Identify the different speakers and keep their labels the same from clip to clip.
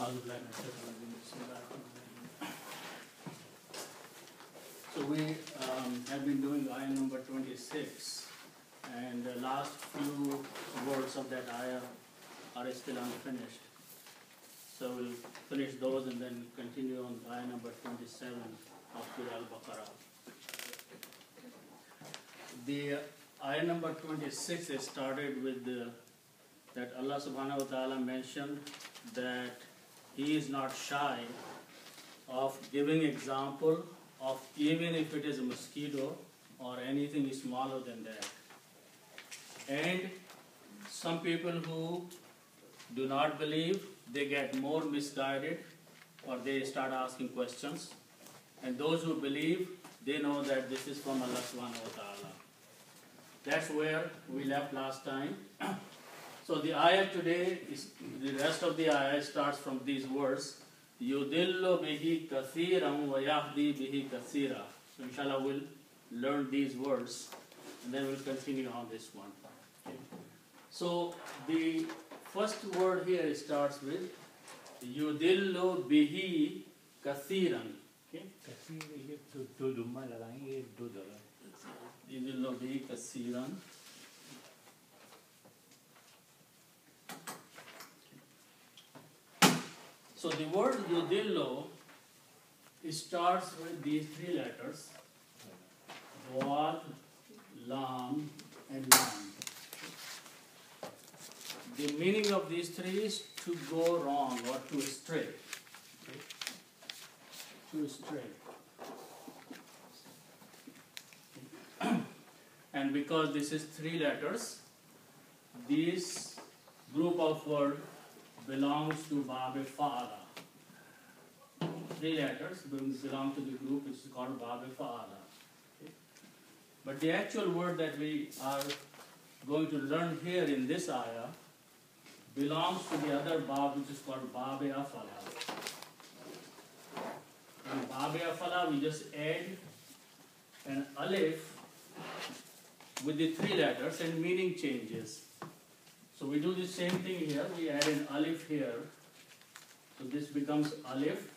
Speaker 1: So we have been doing ayah number 26, and the last few words of that ayah are still unfinished. So we'll finish those and then continue on ayah number 27 of Surah Al-Baqarah. The ayah number 26 is started with that Allah subhanahu wa ta'ala mentioned that He is not shy of giving example of even if it is a mosquito or anything smaller than that. And some people who do not believe, they get more misguided or they start asking questions. And those who believe, they know that this is from Allah subhanahu wa ta'ala. That's where we left last time. So the ayah today, the rest of the ayah starts from these words. يُضِلُّ بِهِ كَثِيرًا وَيَهْدِي بِهِ كَثِيرًا. So inshallah we'll learn these words and then we'll continue on this one. Okay. So the first word here starts with يُضِلُّ بِهِ كَثِيرًا. Okay. يُضِلُّ بِهِ كَثِيرًا. So the word yudillo starts with these three letters, Wad, Lam, and Lam. The meaning of these three is to go wrong or to stray. Okay. To stray. And because this is three letters, this group of words belongs to Bab Fa'ala. Three letters belong to the group which is called Bab Fa'ala. Okay. But the actual word that we are going to learn here in this ayah belongs to the other Bab which is called Bab Afala. In Bab Afala we just add an alif with the three letters and meaning changes. So we do the same thing here. We add an alif here. So this becomes alif.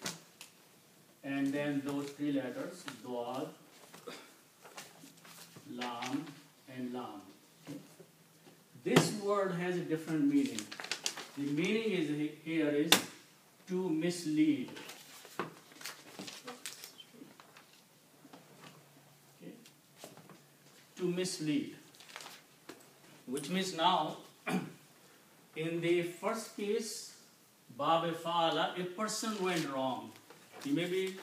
Speaker 1: And then those three letters, Dwad, Lam, and Lam. This word has a different meaning. The meaning is here is to mislead. Okay. To mislead. Which means now, in the first case, Bab Fa'ala, a person went wrong. He may be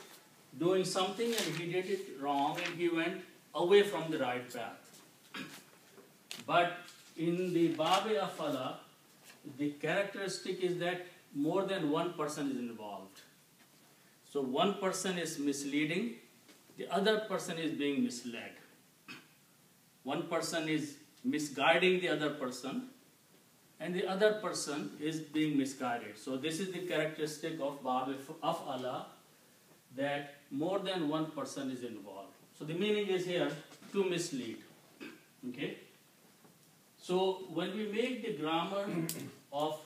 Speaker 1: doing something and he did it wrong and he went away from the right path. But in the Bab Afala, the characteristic is that more than one person is involved. So one person is misleading, the other person is being misled. One person is misguiding the other person, and the other person is being misguided. So this is the characteristic of Bab Afala, that more than one person is involved. So the meaning is here to mislead. Okay. So when we make the grammar of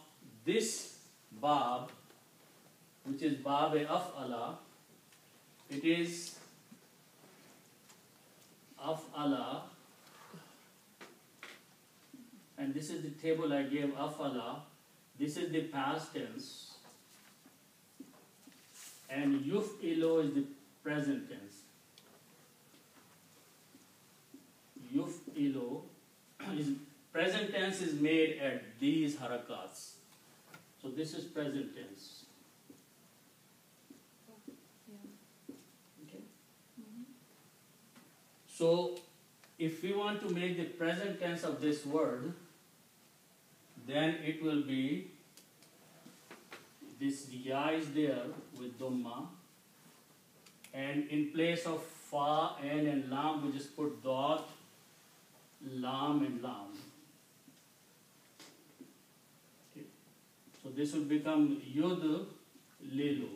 Speaker 1: this Bab, which is Bab Afala, it is Afala. And this is the table I gave, Afala. This is the past tense. And Yuf'ilo is the present tense. Yuf'ilo is present tense is made at these harakats. So this is present tense. Okay. So if we want to make the present tense of this word, then it will be this ya is there with Dhamma, and in place of fa, an, and lam, we just put dot, lam, and lam. Okay. So this will become yud lilu.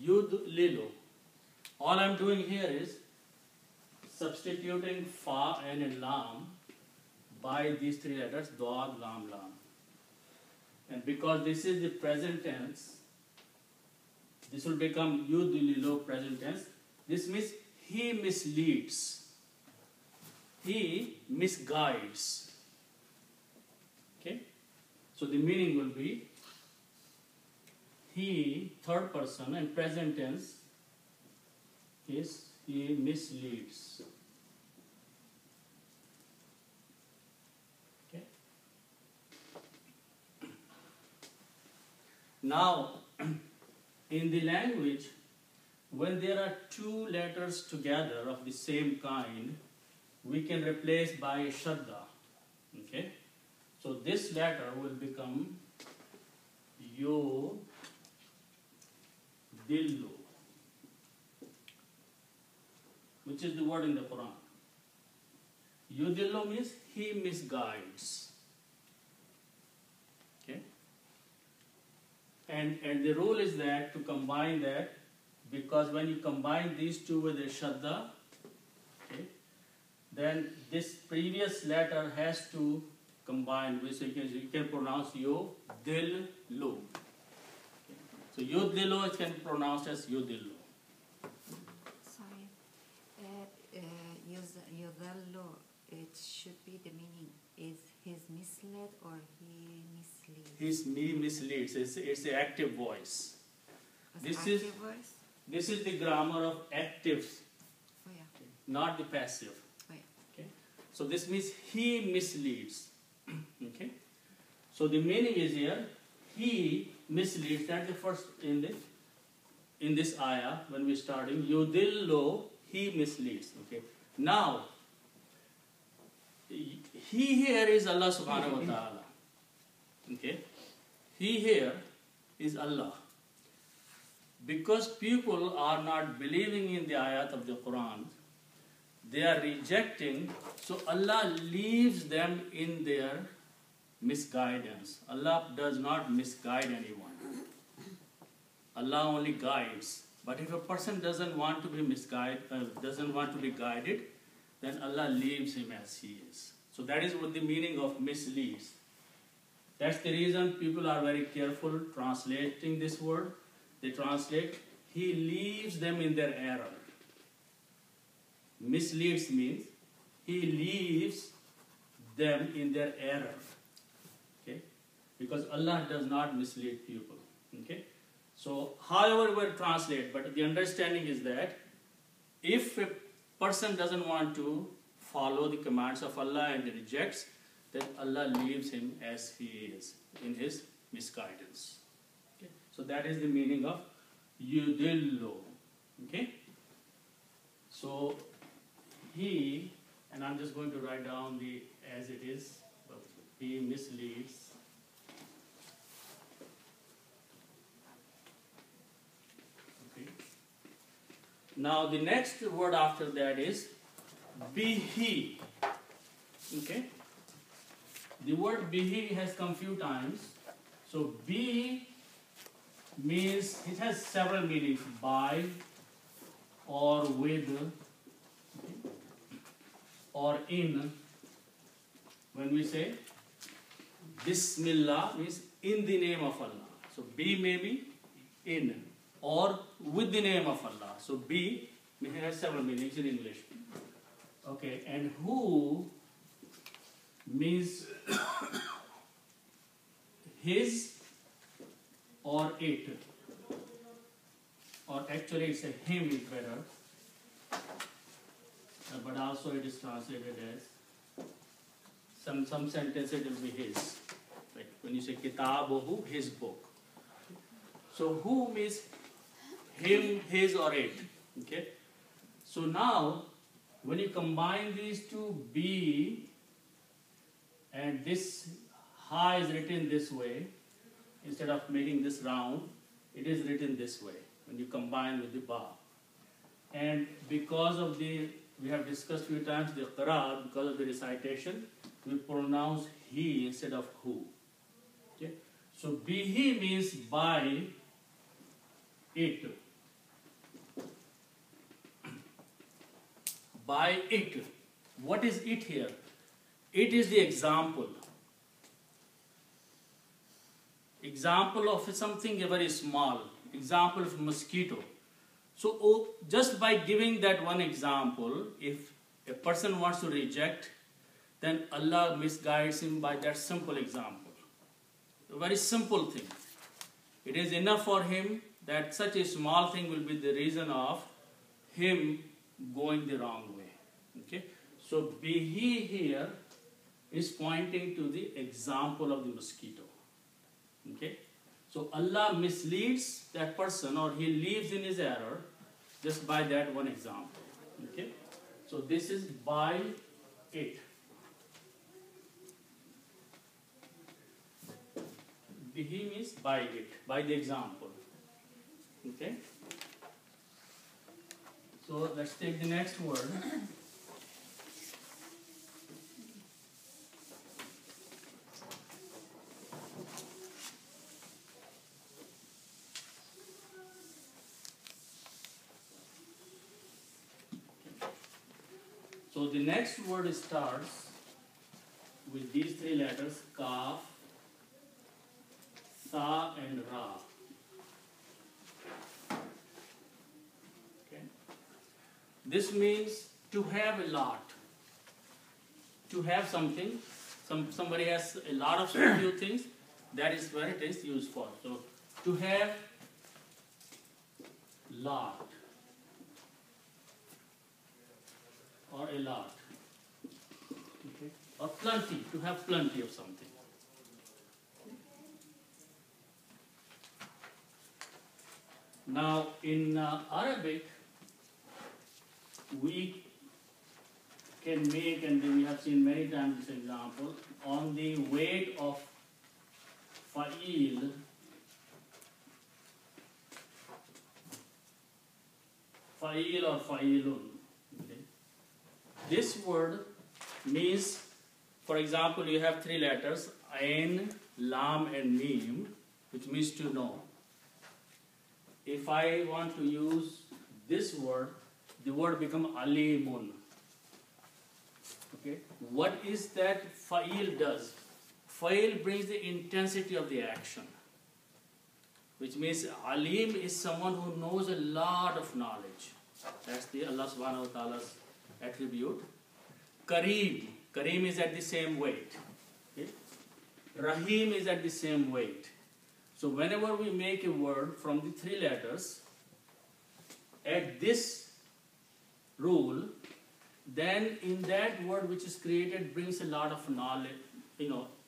Speaker 1: Yud lilu. All I'm doing here is substituting fa, an, and lam by these three letters, dod, lam, lam. And because this is the present tense, this will become yudlilo present tense. This means he misleads. He misguides. Okay? So the meaning will be he, third person, and present tense is he misleads. Okay? Now, in the language, when there are two letters together of the same kind, we can replace by shadda. Okay? So this letter will become yo dillu, which is the word in the Quran. Yudillu means he misguides. Okay? And the rule is that to combine that, because when you combine these two with a shadda, okay, then this previous letter has to combine with, so you can pronounce yo dil lu. Okay. So yo dillo it can be pronounced as yo dillo.
Speaker 2: Sorry. Yudallo, it should be the meaning is he's misled or he misleads.
Speaker 1: He misleads. It's an active voice.
Speaker 2: This active voice?
Speaker 1: This is the grammar of active,
Speaker 2: oh, yeah.
Speaker 1: not the passive.
Speaker 2: Oh, yeah.
Speaker 1: Okay. So this means he misleads. Okay. So the meaning is here he misleads. That's the first in this ayah when we're starting. Yudillo, he misleads. Okay. Now he here is Allah subhanahu wa ta'ala. Okay. He here is Allah. Because people are not believing in the ayat of the Quran, they are rejecting, so Allah leaves them in their misguidance. Allah does not misguide anyone. Allah only guides. But if a person doesn't want to be doesn't want to be guided, then Allah leaves him as he is. So that is what the meaning of misleads. That's the reason people are very careful translating this word. They translate, he leaves them in their error. Misleads means he leaves them in their error. Okay? Because Allah does not mislead people. Okay? So, however we translate, but the understanding is that if a person doesn't want to follow the commands of Allah and rejects, then Allah leaves him as he is in his misguidance. Okay? So that is the meaning of yudillo. Okay? So he, and I'm just going to write down the as it is, he misleads. Okay. Now the next word after that is bihi. Okay? The word bihi has come few times. So bi means, it has several meanings, by or with or in. When we say Bismillah means in the name of Allah. So bi may be in or with the name of Allah. So bi has several meanings in English. Okay, and who means his or it, or actually it's a him is better, but also it is translated as some sentences it will be his. Like when you say kitabuhu, his book. So who means him, his, or it. Okay. So now when you combine these two, be, and this ha is written this way. Instead of making this round, it is written this way when you combine with the ba. And because of we have discussed few times the qira'at, because of the recitation, we pronounce he instead of who. Okay? So bihi means by it. By it. What is it here? It is the example. example of something very small, example of mosquito. So just by giving that one example, if a person wants to reject, then Allah misguides him by that simple example. A very simple thing. It is enough for him that such a small thing will be the reason of him going the wrong way. Okay? So bihi here is pointing to the example of the mosquito. Okay? So Allah misleads that person, or he leaves in his error just by that one example. Okay? So this is by it. Bihi means by it, by the example. Okay? So let's take the next word. So the next word starts with these three letters, Kaf, Sa and Ra. Okay. This means to have a lot. To have something, somebody has a lot of few things, that is where it is used for. So to have lot or a lot. Okay. Or plenty, to have plenty of something. Now, in Arabic, we can make, and we have seen many times this example, on the weight of fa'il, fa'il or fa'ilun. Okay. This word means, for example, you have three letters, ain, lam, and mim, which means to know. If I want to use this word, the word become alimun. Okay? What is that fa'il does? Fa'il brings the intensity of the action. Which means alim is someone who knows a lot of knowledge. That's the Allah subhanahu wa ta'ala's attribute. Kareem. Kareem is at the same weight. Okay? Rahim is at the same weight. So whenever we make a word from the three letters, at this rule, then in that word which is created brings a lot of knowledge,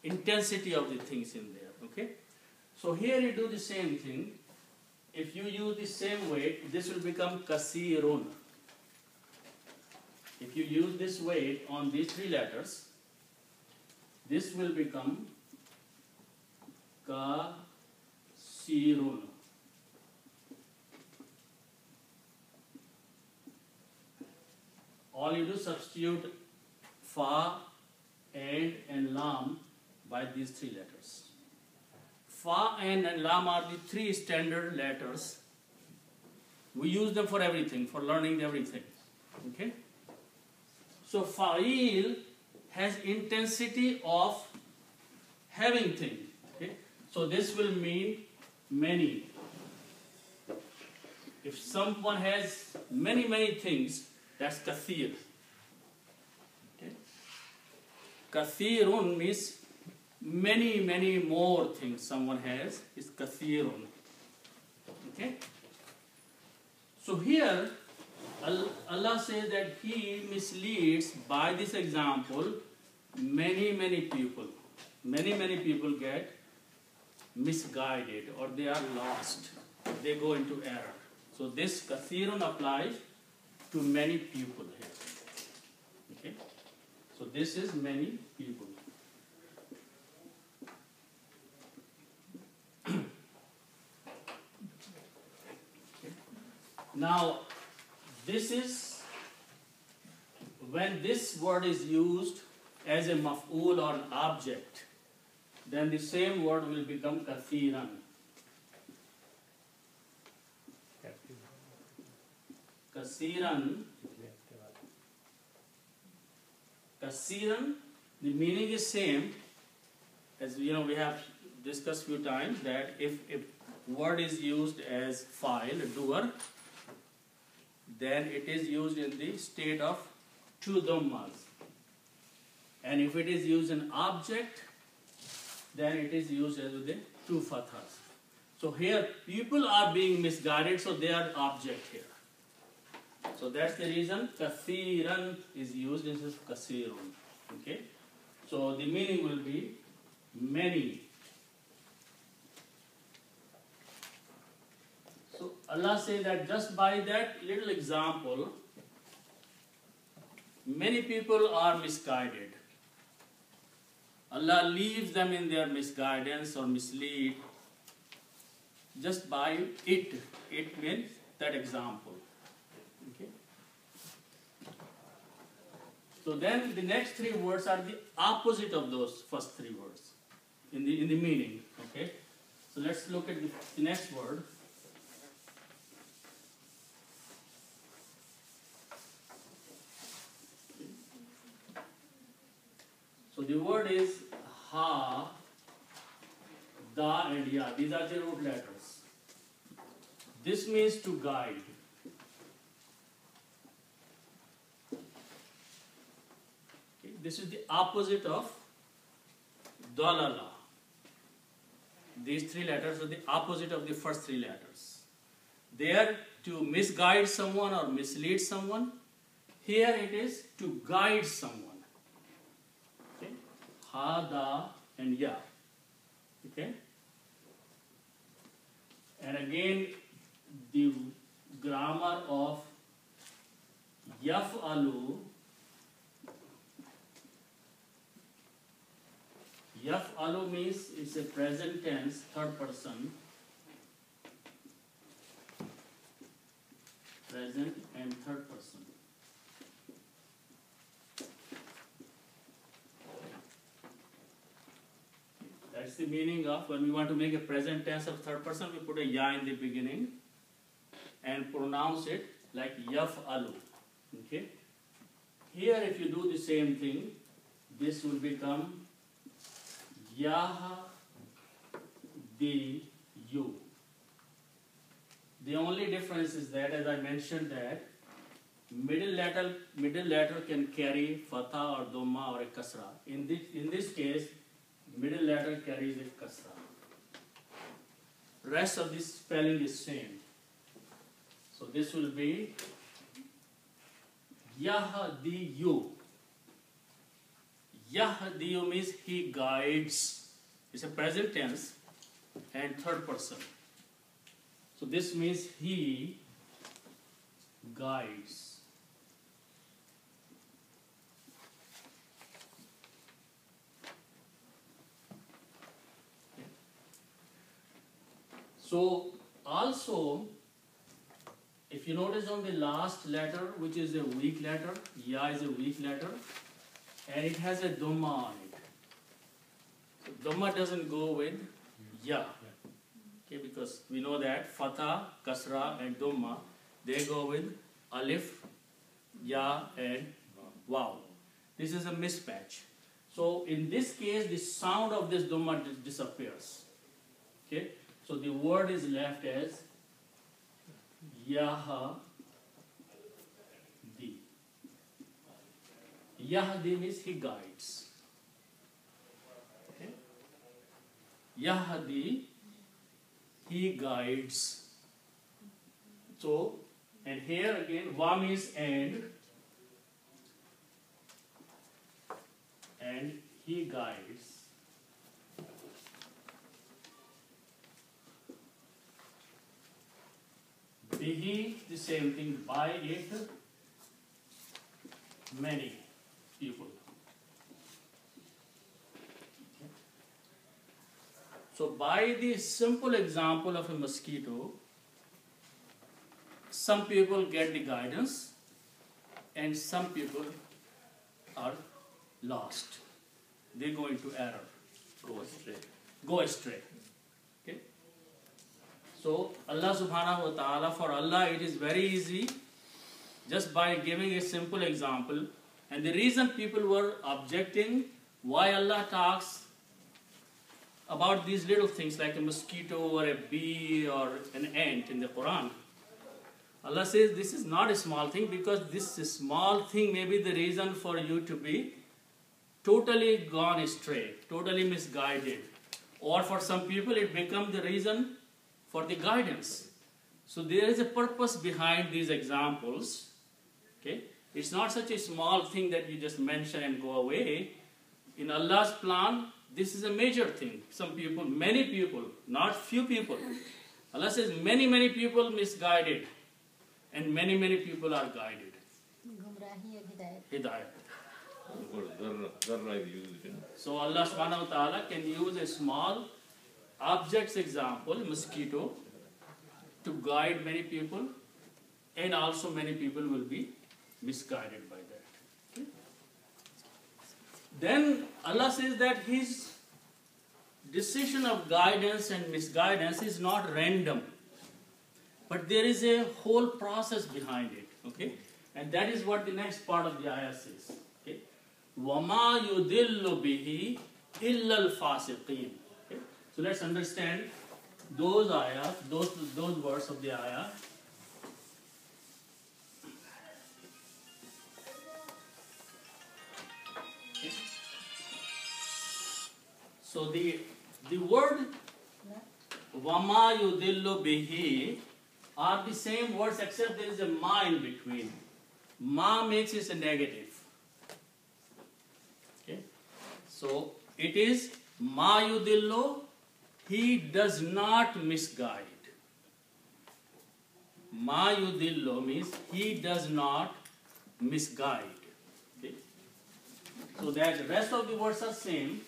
Speaker 1: intensity of the things in there. Okay? So here you do the same thing. If you use the same weight, this will become kasirun. If you use this weight on these three letters, this will become kasirun. All you do, substitute fa, and lam by these three letters. Fa and lam are the three standard letters. We use them for everything, for learning everything. Okay? So fa'il has intensity of having things. Okay? So this will mean many. If someone has many things, that's kathir. Okay? Kathirun means many more things someone has, is kathirun. Okay? So here, Allah says that He misleads by this example many people. Many people get misguided, or they are lost. They go into error. So this kathirun applies to many people here. Okay? So this is many people. Okay. Now, this is when this word is used as a maf'ul or an object, then the same word will become kathiran. Kasiran, the meaning is same as we have discussed few times that if word is used as file, doer, then it is used in the state of two dhammas. And if it is used in object, then it is used as with the two fathas. So here people are being misguided, so they are object here. So that's the reason kathiran is used instead of kasirun. Okay? So the meaning will be many. So Allah says that just by that little example, many people are misguided. Allah leaves them in their misguidance or mislead just by it. It means that example. Okay? So then the next three words are the opposite of those first three words in the meaning. Okay? So let's look at the next word. So the word is ha, da and ya. These are the root letters. This means to guide. Okay. This is the opposite of dalala. These three letters are the opposite of the first three letters. They are to misguide someone or mislead someone. Here it is to guide someone. Ha, da, and ya. Okay? And again, the grammar of yaf'alu. Yaf'alu means it's a present tense, third person. Present and third person. That's the meaning of when we want to make a present tense of third person, we put a ya in the beginning and pronounce it like yaf'alu. Okay? Here if you do the same thing, this will become yahdiyu. The only difference is that, as I mentioned, that middle letter can carry fatha or dhamma or a kasra. In this case, middle letter carries a kasra. Rest of this spelling is same. So this will be yahdiyu. Yahdiyu means he guides. It's a present tense and third person. So this means he guides. So also, if you notice on the last letter, which is a weak letter, ya is a weak letter, and it has a dhamma on it. So dhamma doesn't go with ya. Okay, because we know that fatha, kasra, and dhamma, they go with alif, ya, and waw. This is a mismatch. So in this case, the sound of this dhamma disappears. Okay. So the word is left as yahdi. Yahdi means he guides. Okay? Yahdi, he guides. So, and here again, wa means and he guides. Bihi, the same thing, by it, many people. Okay. So by the simple example of a mosquito, some people get the guidance and some people are lost. They go into error. Go astray. Okay? So Allah subhanahu wa ta'ala, for Allah it is very easy just by giving a simple example. And the reason people were objecting why Allah talks about these little things like a mosquito or a bee or an ant in the Quran. Allah says this is not a small thing, because this small thing may be the reason for you to be totally gone astray, totally misguided. Or for some people it becomes the reason for the guidance. So there is a purpose behind these examples. Okay? It's not such a small thing that you just mention and go away. In Allah's plan, this is a major thing. Some people, many people, not few people. Allah says many, many people misguided, and many, many people are guided. Hidayat. So Allah subhanahu wa ta'ala can use a small object's example, mosquito, to guide many people, and also many people will be misguided by that. Okay? Then Allah says that His decision of guidance and misguidance is not random, but there is a whole process behind it. Okay? And that is what the next part of the ayah says. Okay? وَمَا يُدِلُّ بِهِ إِلَّا الْفَاسِقِينَ. Okay? So let's understand those ayahs, those words of the ayah. Okay? So the word وَمَا يُدِلُّ بِهِ are the same words, except there is a ma in between. Ma makes it a negative. Okay? So it is ma yudillu, he does not misguide. Ma yudillu means he does not misguide. Okay? So that the rest of the words are same,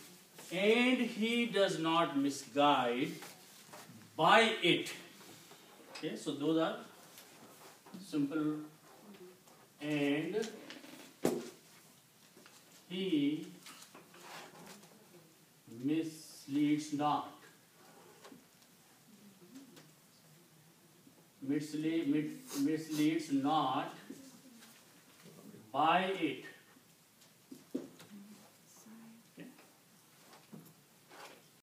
Speaker 1: and he does not misguide by it. Okay, so those are simple. And he misleads not. Misleads not by it.